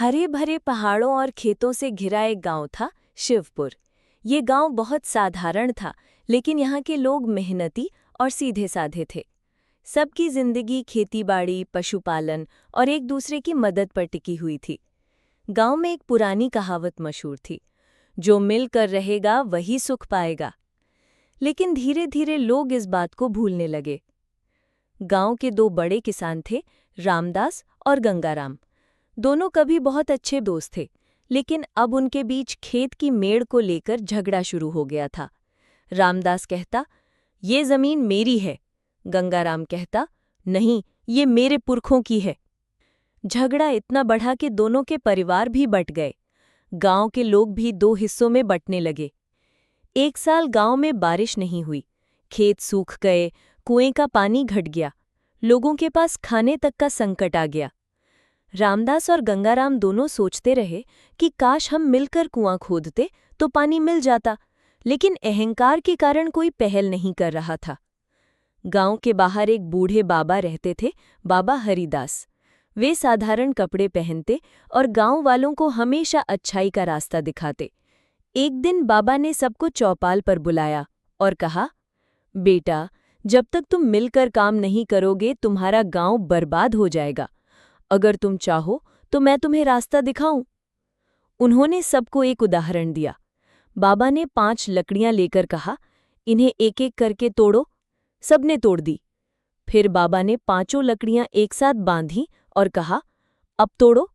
हरे भरे पहाड़ों और खेतों से घिरा एक गांव था, शिवपुर। ये गांव बहुत साधारण था, लेकिन यहाँ के लोग मेहनती और सीधे साधे थे। सबकी जिंदगी खेतीबाड़ी, पशुपालन और एक दूसरे की मदद पर टिकी हुई थी। गांव में एक पुरानी कहावत मशहूर थी, जो मिलकर रहेगा वही सुख पाएगा। लेकिन धीरे धीरे लोग इस बात को भूलने लगे। गांव के दो बड़े किसान थे, रामदास और गंगाराम। दोनों कभी बहुत अच्छे दोस्त थे, लेकिन अब उनके बीच खेत की मेड़ को लेकर झगड़ा शुरू हो गया था। रामदास कहता, ये जमीन मेरी है। गंगाराम कहता, नहीं, ये मेरे पुरखों की है। झगड़ा इतना बढ़ा कि दोनों के परिवार भी बट गए। गांव के लोग भी दो हिस्सों में बंटने लगे। एक साल गांव में बारिश नहीं हुई, खेत सूख गए, कुएं का पानी घट गया, लोगों के पास खाने तक का संकट आ गया। रामदास और गंगाराम दोनों सोचते रहे कि काश हम मिलकर कुआं खोदते तो पानी मिल जाता, लेकिन अहंकार के कारण कोई पहल नहीं कर रहा था। गांव के बाहर एक बूढ़े बाबा रहते थे, बाबा हरिदास। वे साधारण कपड़े पहनते और गांव वालों को हमेशा अच्छाई का रास्ता दिखाते। एक दिन बाबा ने सबको चौपाल पर बुलाया और कहा, बेटा, जब तक तुम मिलकर काम नहीं करोगे तुम्हारा गांव बर्बाद हो जाएगा। अगर तुम चाहो तो मैं तुम्हें रास्ता दिखाऊं। उन्होंने सबको एक उदाहरण दिया। बाबा ने 5 लकड़ियां लेकर कहा, इन्हें एक एक करके तोड़ो। सबने तोड़ दी। फिर बाबा ने 5 लकड़ियां एक साथ बांधी और कहा, अब तोड़ो।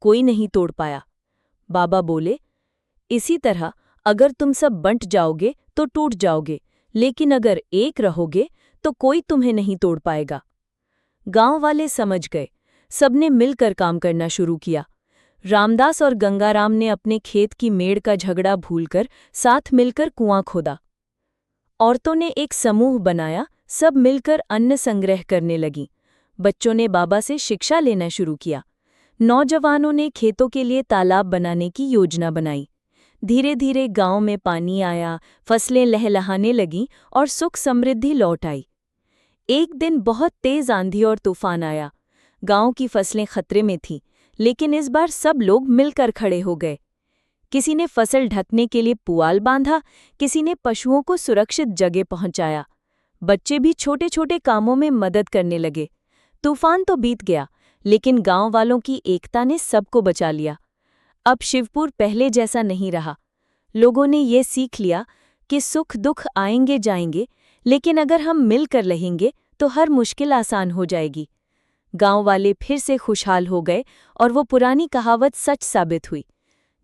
कोई नहीं तोड़ पाया। बाबा बोले, इसी तरह अगर तुम सब बंट जाओगे तो टूट जाओगे, लेकिन अगर एक रहोगे तो कोई तुम्हें नहीं तोड़ पाएगा। गांव वाले समझ गए। सबने मिलकर काम करना शुरू किया। रामदास और गंगाराम ने अपने खेत की मेड़ का झगड़ा भूलकर साथ मिलकर कुआं खोदा। औरतों ने एक समूह बनाया, सब मिलकर अन्न संग्रह करने लगीं। बच्चों ने बाबा से शिक्षा लेना शुरू किया। नौजवानों ने खेतों के लिए तालाब बनाने की योजना बनाई। धीरे धीरे गांव में पानी आया, फसलें लहलहाने लगीं और सुख समृद्धि लौट आई। एक दिन बहुत तेज आंधी और तूफान आया। गांव की फसलें खतरे में थीं, लेकिन इस बार सब लोग मिलकर खड़े हो गए। किसी ने फसल ढकने के लिए पुआल बांधा, किसी ने पशुओं को सुरक्षित जगह पहुंचाया। बच्चे भी छोटे छोटे कामों में मदद करने लगे। तूफान तो बीत गया, लेकिन गांव वालों की एकता ने सबको बचा लिया। अब शिवपुर पहले जैसा नहीं रहा। लोगों ने ये सीख लिया कि सुख दुख आएंगे जाएंगे, लेकिन अगर हम मिलकर रहेंगे तो हर मुश्किल आसान हो जाएगी। गांव वाले फिर से खुशहाल हो गए और वो पुरानी कहावत सच साबित हुई,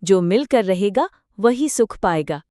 जो मिलकर रहेगा वही सुख पाएगा।